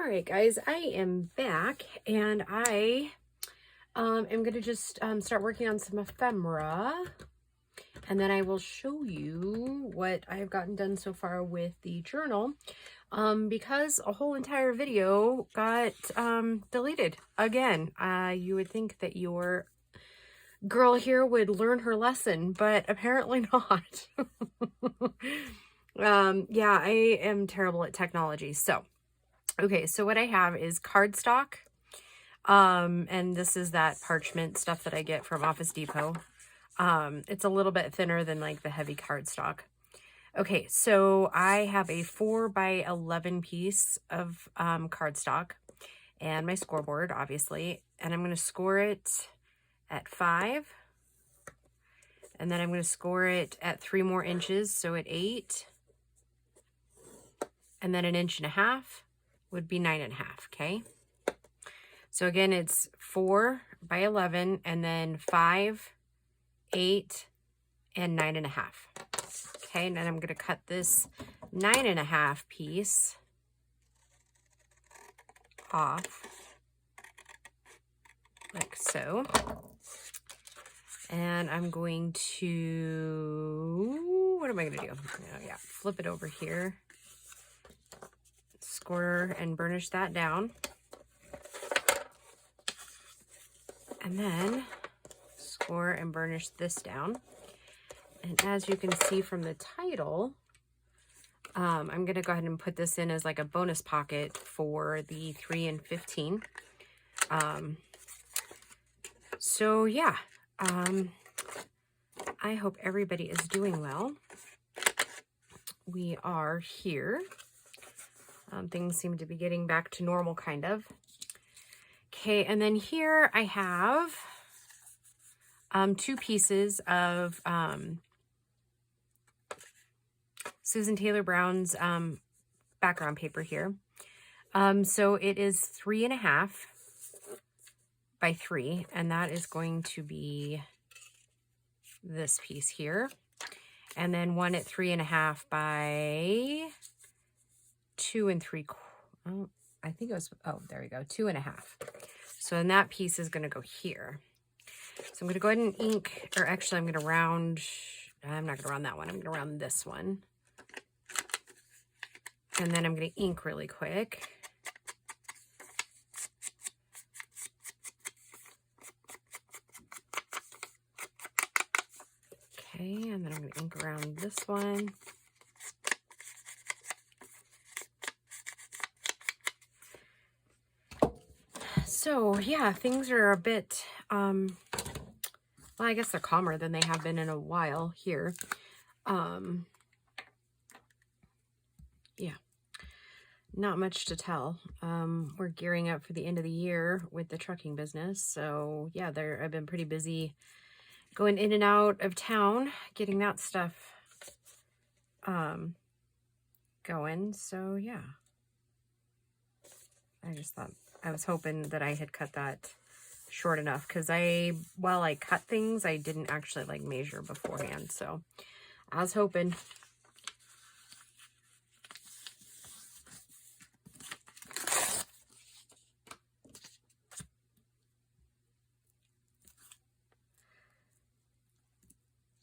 Alright guys, I am back and I am going to just start working on some ephemera, and then I will show you what I've gotten done so far with the journal, because a whole entire video got deleted again. You would think that your girl here would learn her lesson, but apparently not. Yeah, I am terrible at technology. So okay, so what I have is cardstock, and this is that parchment stuff that I get from Office Depot. It's a little bit thinner than like the heavy cardstock. Okay, so I have a 4x11 piece of cardstock and my scoreboard, obviously, and I'm going to score it at 5, and then I'm going to score it at 3 more inches, so at 8, and then 1.5 inches would be 9.5, okay? So again, it's 4x11, and then 5, 8, and 9.5. Okay, and then I'm going to cut this 9.5 piece off, like so. And I'm going to, what am I going to do? Oh, yeah, flip it over here. Score and burnish that down, and then score and burnish this down. And as you can see from the title, I'm going to go ahead and put this in as like a bonus pocket for the 3 and 15. So yeah, I hope everybody is doing well. We are here. Things seem to be getting back to normal, kind of. Okay, and then here I have 2 pieces of Susan Taylor Brown's background paper here. So it is 3.5 by 3, and that is going to be this piece here. And then one at 3.5 by 2 3/4. Oh, I think it was, oh, there we go, 2.5. So then that piece is going to go here. So I'm going to go ahead and ink, or actually I'm going to round, I'm not going to round that one, I'm going to round this one. And then I'm going to ink really quick. Okay, and then I'm going to ink around this one. So yeah, things are a bit, well, I guess they're calmer than they have been in a while here. Yeah, not much to tell. We're gearing up for the end of the year with the trucking business. So yeah, I've been pretty busy going in and out of town, getting that stuff going. So yeah, I just thought, I was hoping that I had cut that short enough, because while I cut things, I didn't actually like measure beforehand. So I was hoping.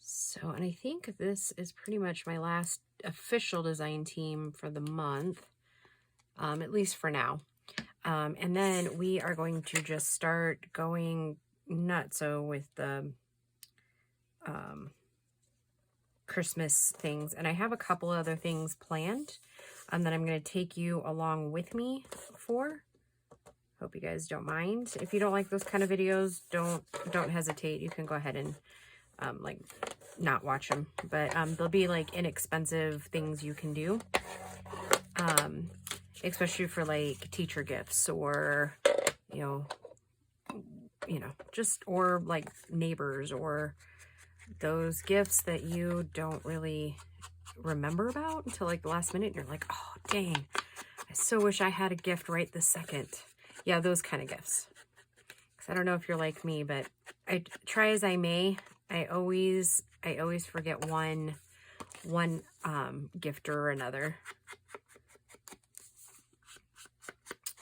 So, and I think this is pretty much my last official design team for the month, at least for now. And then we are going to just start going nutso with the Christmas things. And I have a couple other things planned that I'm going to take you along with me for. Hope you guys don't mind. If you don't like those kind of videos, don't hesitate. You can go ahead and like not watch them. But they'll be like inexpensive things you can do. Especially for like teacher gifts, or, you know, just, or like neighbors, or those gifts that you don't really remember about until like the last minute. And you're like, oh, dang, I so wish I had a gift right this second. Yeah, those kind of gifts. Because I don't know if you're like me, but I try as I may, I always forget one gift or another.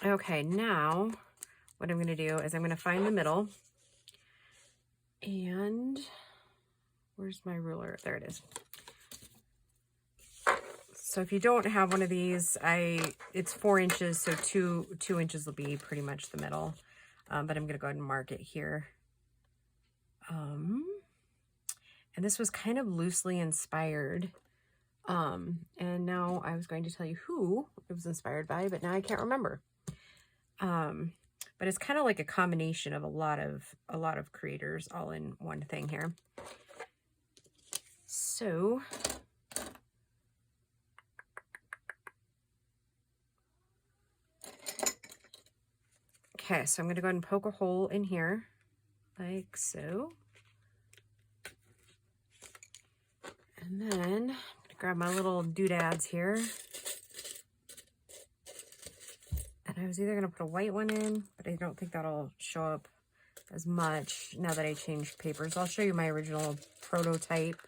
Okay, now what I'm going to do is I'm going to find the middle. And where's my ruler? There it is. So if you don't have one of these, it's 4 inches, so two inches will be pretty much the middle. But I'm going to go ahead and mark it here. And this was kind of loosely inspired. And now I was going to tell you who it was inspired by, but now I can't remember. But it's kind of like a combination of a lot of creators all in one thing here. So okay, so I'm going to go ahead and poke a hole in here like so. And then I'm going to grab my little doodads here. And I was either going to put a white one in, but I don't think that'll show up as much now that I changed papers. I'll show you my original prototype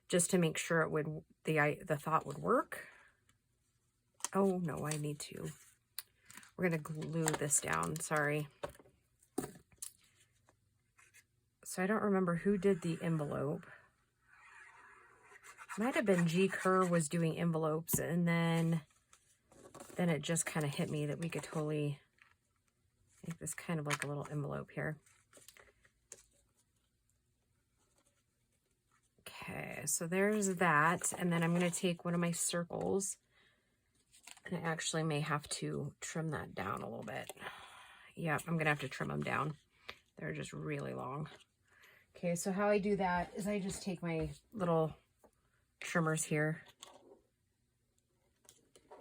just to make sure it would, the thought would work. Oh no, I need to. We're going to glue this down, sorry. So I don't remember who did the envelope. Might have been G. Kerr was doing envelopes, and then it just kind of hit me that we could totally make this kind of like a little envelope here. Okay, so there's that, and then I'm going to take one of my circles, and I actually may have to trim that down a little bit. Yeah, I'm going to have to trim them down. They're just really long. Okay, so how I do that is I just take my little trimmers here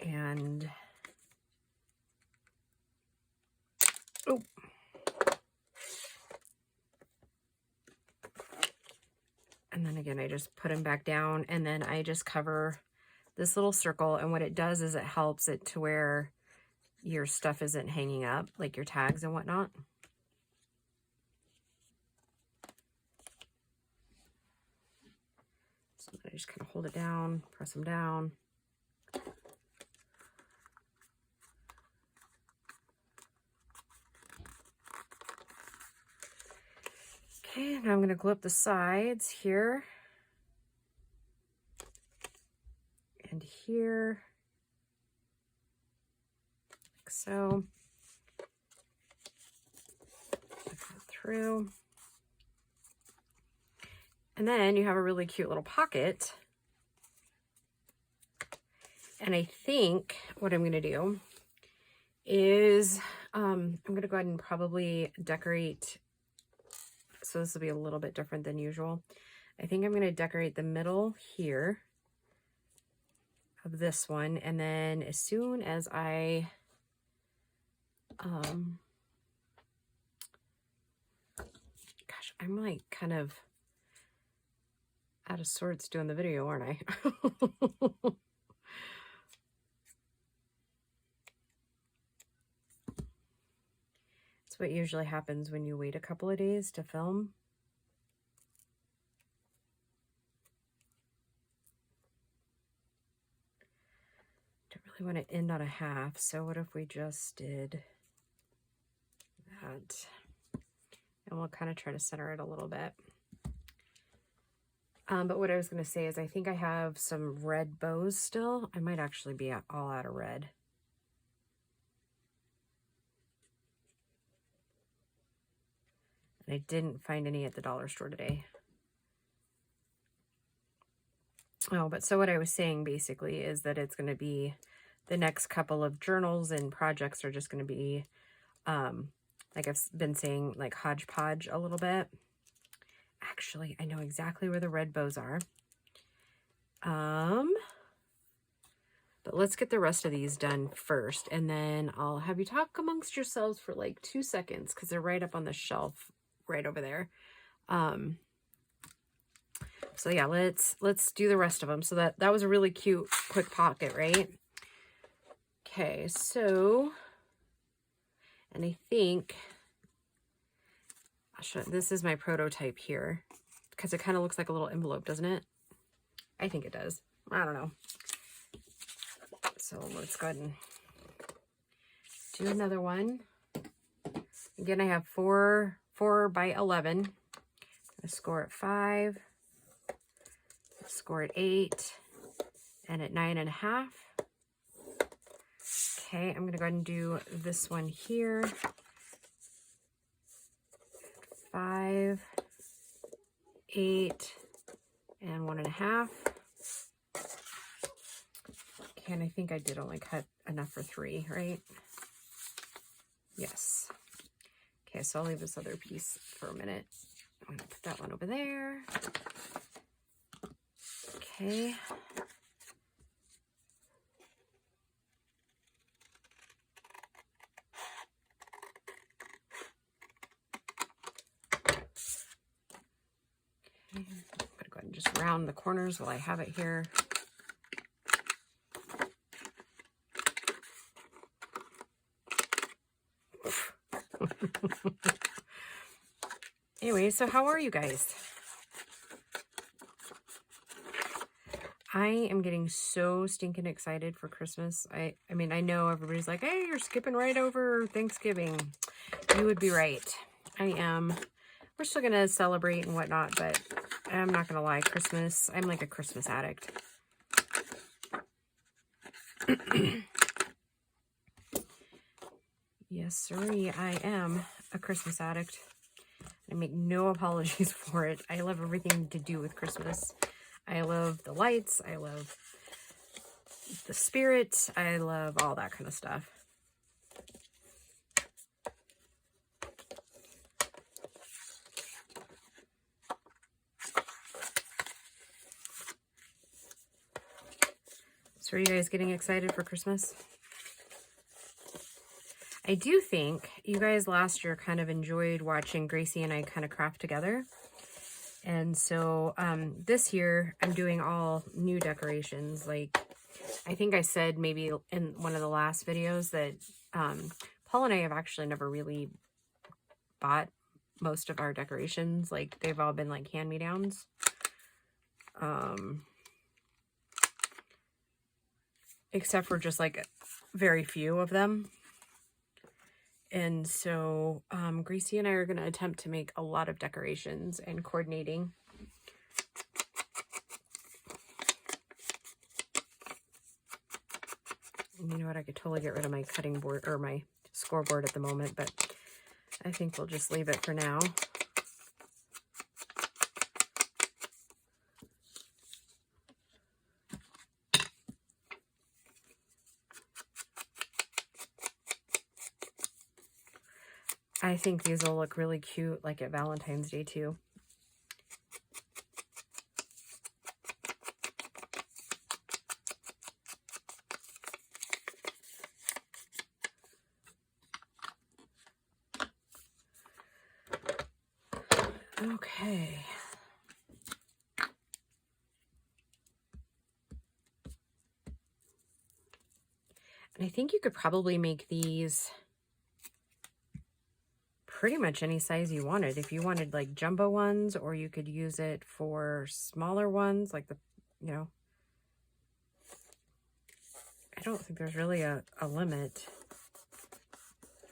and oh, and then again I just put them back down, and then I just cover this little circle, and what it does is it helps it to where your stuff isn't hanging up, like your tags and whatnot. So I just kind of hold it down, press them down. Okay, now I'm going to glue up the sides here and here, like so. Put that through. And then you have a really cute little pocket. And I think what I'm going to do is I'm going to go ahead and probably decorate. So this will be a little bit different than usual. I think I'm going to decorate the middle here of this one. And then as soon as I gosh, I'm like kind of out of sorts doing the video, aren't I? It's what usually happens when you wait a couple of days to film. Don't really want to end on a half, so what if we just did that? And we'll kind of try to center it a little bit. But what I was going to say is I think I have some red bows still. I might actually be all out of red. And I didn't find any at the dollar store today. Oh, but so what I was saying basically is that it's going to be the next couple of journals and projects are just going to be, like I've been saying, like hodgepodge a little bit. Actually, I know exactly where the red bows are. But let's get the rest of these done first, and then I'll have you talk amongst yourselves for like 2 seconds because they're right up on the shelf right over there. So yeah, let's do the rest of them. So that was a really cute quick pocket, right? Okay, so, and I think I'll show, this is my prototype here because it kind of looks like a little envelope, doesn't it? I think it does. I don't know. So let's go ahead and do another one. Again, I have 4 by 11. I score at 5, score at 8, and at 9.5. Okay, I'm gonna go ahead and do this one here. 5, 8, and 1.5. Okay, and I think I did only cut enough for 3, right? Yes. Okay, so I'll leave this other piece for a minute. I'm gonna put that one over there. Okay. I'm gonna go ahead and just round the corners while I have it here. Anyway, so how are you guys? I am getting so stinking excited for Christmas. I mean, I know everybody's like, hey, you're skipping right over Thanksgiving. You would be right. I am. We're still going to celebrate and whatnot, but I'm not going to lie, Christmas, I'm like a Christmas addict. Yes, sorry, I am a Christmas addict. I make no apologies for it. I love everything to do with Christmas. I love the lights. I love the spirit. I love all that kind of stuff. So are you guys getting excited for Christmas? I do think you guys last year kind of enjoyed watching Gracie and I kind of craft together. And so this year I'm doing all new decorations. Like I think I said maybe in one of the last videos that Paul and I have actually never really bought most of our decorations. Like they've all been like hand-me-downs. Except for just like very few of them. And so Gracie and I are going to attempt to make a lot of decorations and coordinating. And you know what? I could totally get rid of my cutting board or my scoreboard at the moment, but I think we'll just leave it for now. I think these will look really cute, like at Valentine's Day too. Okay. And I think you could probably make these pretty much any size you wanted. If you wanted like jumbo ones, or you could use it for smaller ones, like the, you know, I don't think there's really a limit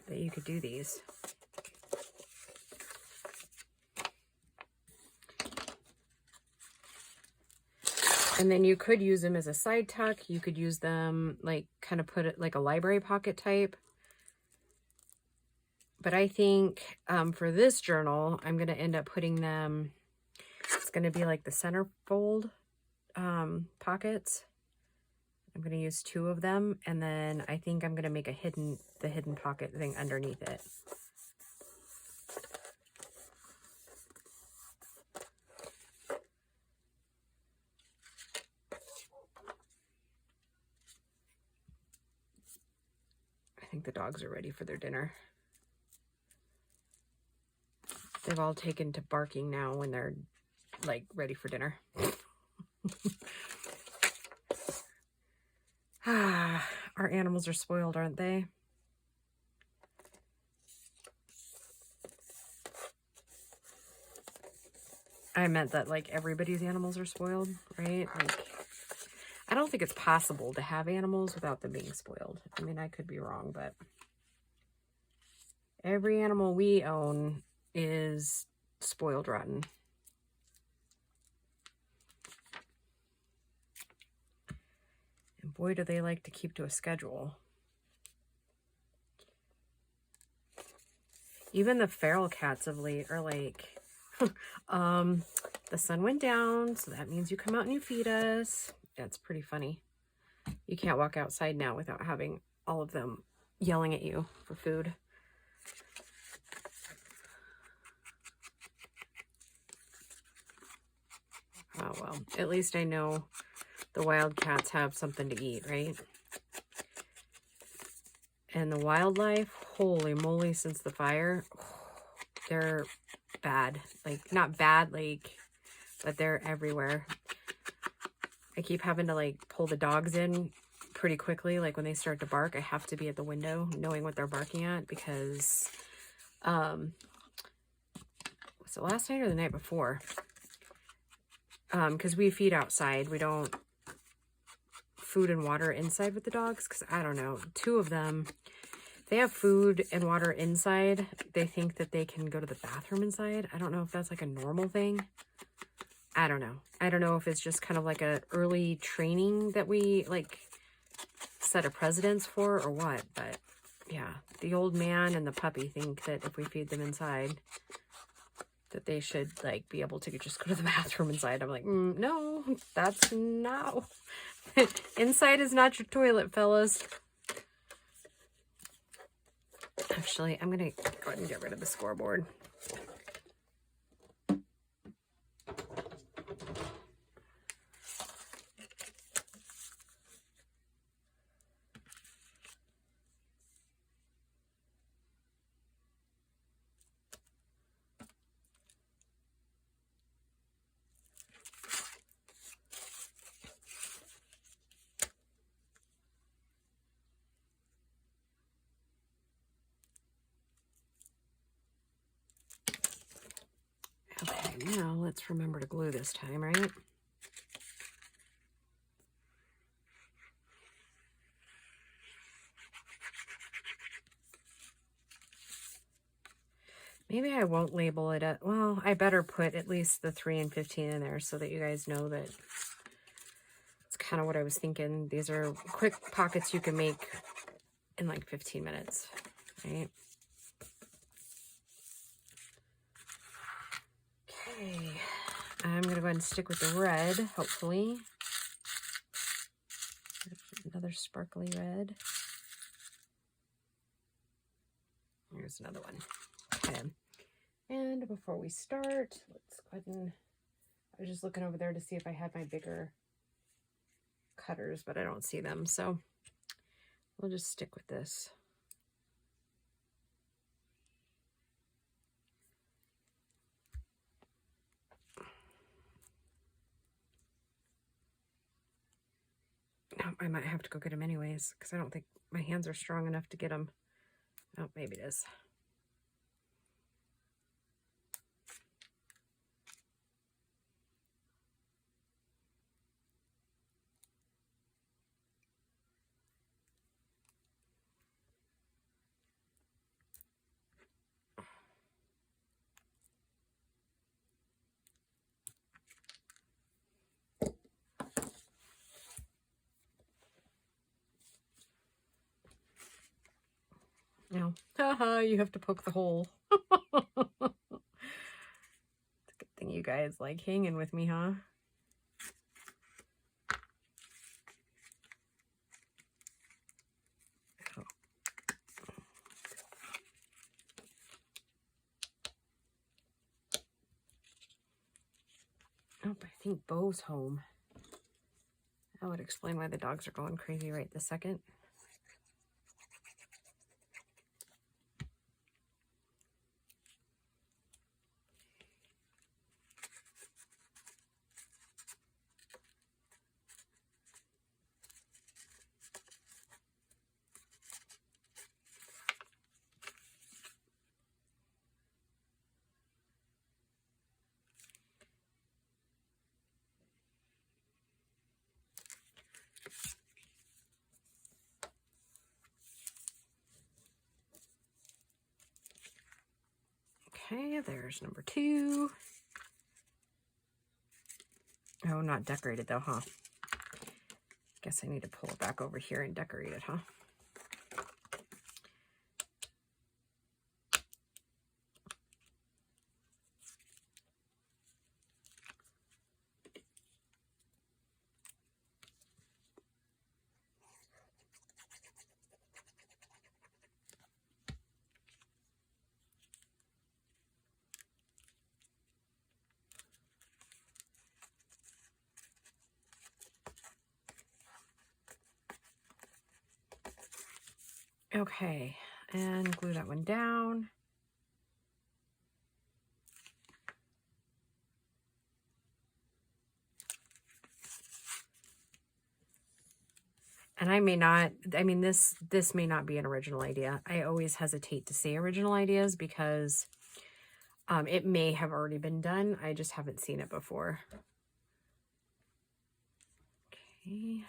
that you could do these. And then you could use them as a side tuck. You could use them like kind of put it like a library pocket type. But I think for this journal, I'm going to end up putting them, it's going to be like the centerfold pockets. I'm going to use 2 of them. And then I think I'm going to make a the hidden pocket thing underneath it. I think the dogs are ready for their dinner. They've all taken to barking now when they're like ready for dinner. Our animals are spoiled, aren't they? I meant that like everybody's animals are spoiled, right? Like, I don't think it's possible to have animals without them being spoiled. I mean, I could be wrong, but Every animal we own is spoiled rotten. And boy, do they like to keep to a schedule. Even the feral cats of late are like, the sun went down, so that means you come out and you feed us. That's pretty funny. You can't walk outside now without having all of them yelling at you for food. Oh, well, at least I know the wild cats have something to eat, right? And the wildlife, holy moly, since the fire, they're bad. Like, not bad, like, but they're everywhere. I keep having to, like, pull the dogs in pretty quickly. Like, when they start to bark, I have to be at the window knowing what they're barking at because, was it last night or the night before? Because we feed outside. We don't food and water inside with the dogs because, I don't know, two of them, they have food and water inside. They think that they can go to the bathroom inside. I don't know if that's like a normal thing. I don't know. I don't know if it's just kind of like a early training that we like set a precedence for or what. But yeah, the old man and the puppy think that if we feed them inside, that they should like be able to just go to the bathroom inside. I'm like, no, that's not. Inside is not your toilet, fellas. Actually, I'm gonna go ahead and get rid of the scoreboard. Okay, now let's remember to glue this time, right? Maybe I won't label it at, well, I better put at least the 3 and 15 in there so that you guys know that it's kind of what I was thinking. These are quick pockets you can make in like 15 minutes, right? Okay, I'm going to go ahead and stick with the red, hopefully. Another sparkly red. Here's another one. Okay. And before we start, let's go ahead and, I was just looking over there to see if I had my bigger cutters, but I don't see them. So we'll just stick with this. I might have to go get them anyways, because I don't think my hands are strong enough to get them. Oh, maybe it is. No. Haha, you have to poke the hole. It's a good thing you guys like hanging with me, huh? Oh. Oh, I think Bo's home. That would explain why the dogs are going crazy right this second. Okay, there's number 2. Oh, not decorated though, huh? Guess I need to pull it back over here and decorate it, huh? Okay, and glue that one down. And I may not, I mean, this may not be an original idea. I always hesitate to say original ideas because it may have already been done. I just haven't seen it before. Okay.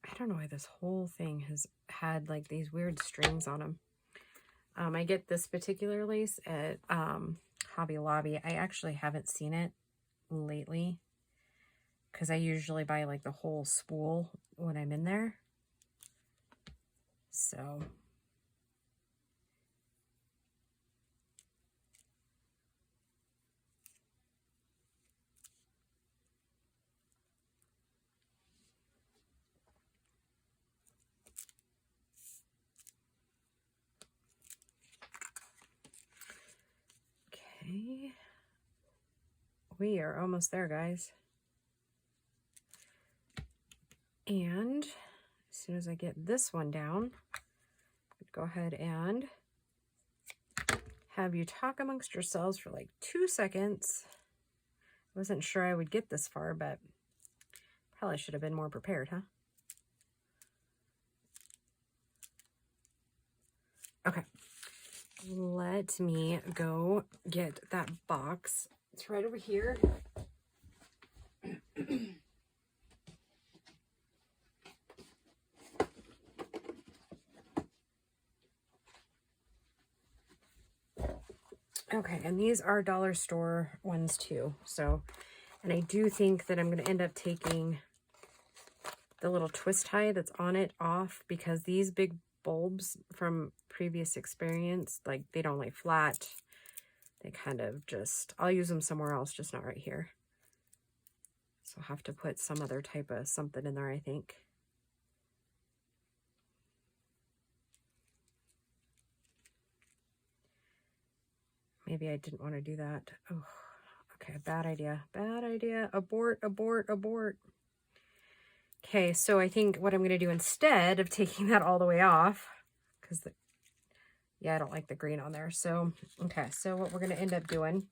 I don't know why this whole thing has had like these weird strings on them. I get this particular lace at Hobby Lobby. I actually haven't seen it lately because I usually buy like the whole spool when I'm in there. So okay. We are almost there, guys. And as soon as I get this one down, go ahead and have you talk amongst yourselves for like 2 seconds. I wasn't sure I would get this far, but probably should have been more prepared, huh? Okay. Let me go get that box. It's right over here. Okay, and these are dollar store ones too. So, and I do think that I'm going to end up taking the little twist tie that's on it off because these big bulbs from previous experience, like they don't lay flat. They kind of just, I'll use them somewhere else, just not right here. So I'll have to put some other type of something in there, I think. Maybe I didn't want to do that. Oh, okay, bad idea. Bad idea. Abort, abort, abort. Okay, so I think what I'm going to do instead of taking that all the way off, because yeah, I don't like the green on there. So, okay, so what we're going to end up doing,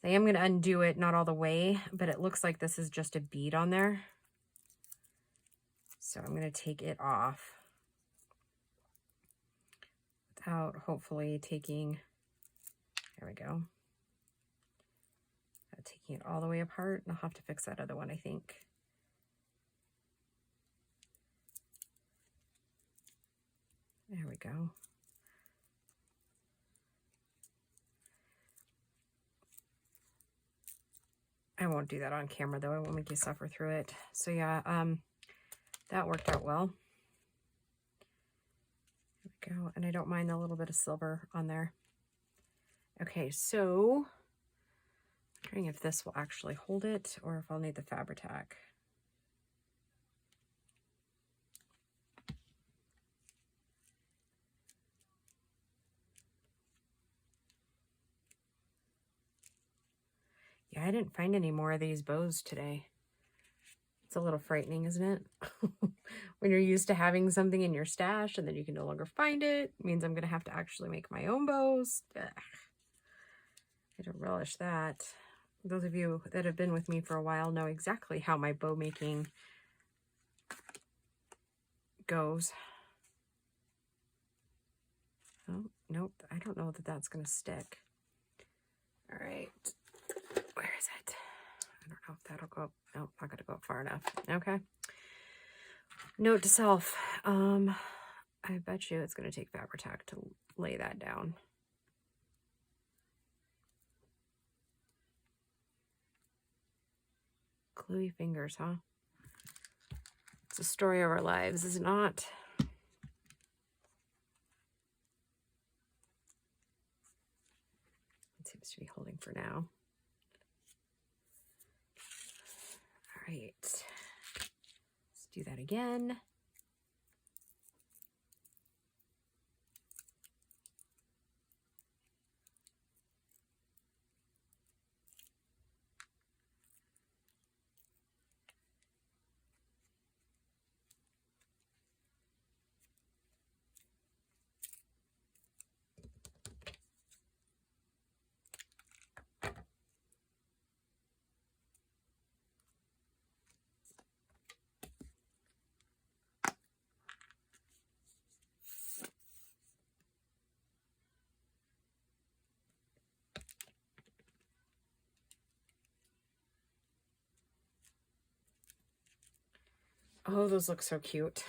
I am going to undo it, not all the way, but it looks like this is just a bead on there. So I'm going to take it off without hopefully taking, there we go, taking it all the way apart. And I'll have to fix that other one, I think. There we go. I won't do that on camera though. I won't make you suffer through it. So yeah, that worked out well. There we go. And I don't mind the little bit of silver on there. Okay, so I'm wondering if this will actually hold it or if I'll need the Fabri-Tac. Yeah, I didn't find any more of these bows today. It's a little frightening, isn't it? When you're used to having something in your stash and then you can no longer find it, it means I'm going to have to actually make my own bows. Ugh. I don't relish that. Those of you that have been with me for a while know exactly how my bow making goes. Oh, nope. I don't know that that's going to stick. All right. Where is it? I don't know if that'll go up. No, not going to go up far enough. Okay. Note to self. I bet you it's going to take Fabri-Tac to lay that down. Gluey fingers, huh? It's a story of our lives, is it not? It seems to be holding for now. All right. Let's do that again. Oh, those look so cute.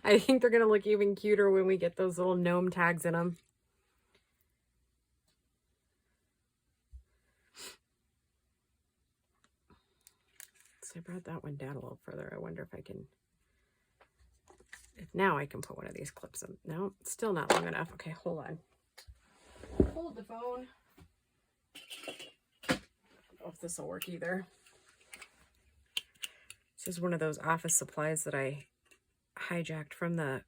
I think they're going to look even cuter when we get those little gnome tags in them. So I brought that one down a little further. I wonder if I can, if now I can put one of these clips in. No, still not long enough. Okay, hold on. Hold the phone. I don't know if this will work either. This is one of those office supplies that I hijacked from the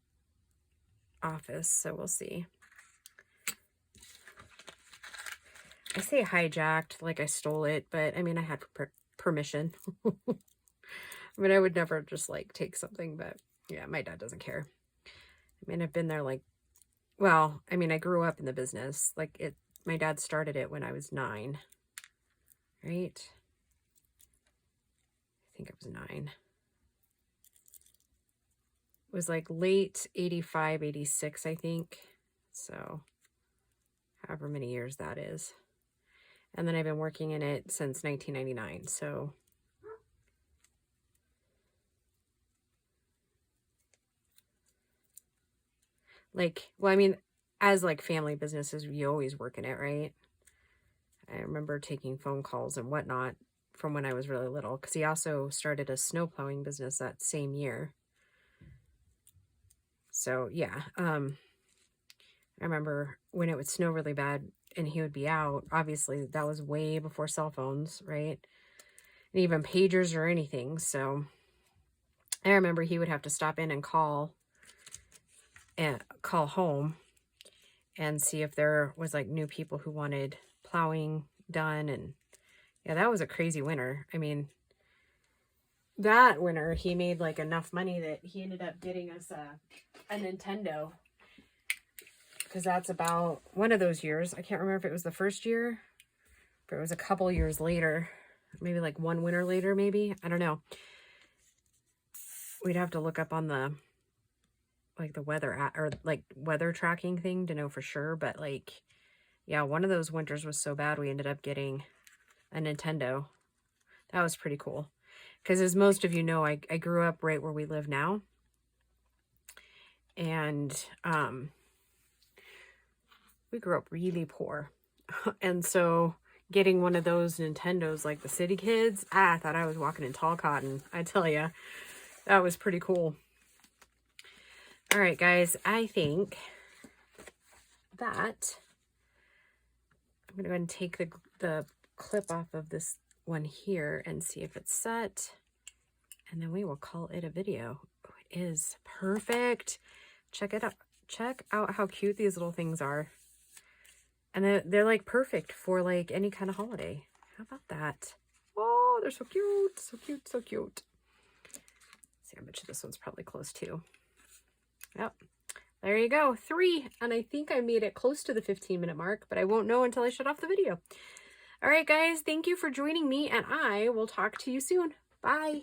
office, so we'll see. I say hijacked like I stole it, but I mean, I had permission. I mean, I would never just like take something, but yeah, my dad doesn't care. I mean, I've been there like, well, I mean, I grew up in the business. Like my dad started it when I was 9, right? I think I was 9. It was like late 85, 86, I think. So however many years that is. And then I've been working in it since 1999. So like, well, I mean, as like family businesses, you always work in it, right? I remember taking phone calls and whatnot from when I was really little, because he also started a snow plowing business that same year. So yeah, I remember when it would snow really bad and he would be out. Obviously, that was way before cell phones, right? And even pagers or anything. So I remember he would have to stop in and call home and see if there was like new people who wanted plowing done. And yeah, that was a crazy winter. I mean, that winter he made like enough money that he ended up getting us a Nintendo, because that's about one of those years. I can't remember if it was the first year, but it was a couple years later, maybe like one winter later, maybe. I don't know. We'd have to look up on the like the weather or like weather tracking thing to know for sure. But like, yeah, one of those winters was so bad we ended up getting a Nintendo. That was pretty cool. Because as most of you know, I grew up right where we live now. And we grew up really poor. And so getting one of those Nintendos like the city kids, I thought I was walking in tall cotton. I tell you, that was pretty cool. All right, guys, I think that I'm going to go ahead and take the clip off of this one here and see if it's set. And then we will call it a video. Oh, it is perfect. Check it out. Check out how cute these little things are. And they're like perfect for like any kind of holiday. How about that? Oh, Oh, they're so cute. So cute, so cute. See, I bet you this one's probably close too. Yep. There you go. 3. And I think I made it close to the 15-minute mark, but I won't know until I shut off the video. All right, guys. Thank you for joining me, and I will talk to you soon. Bye.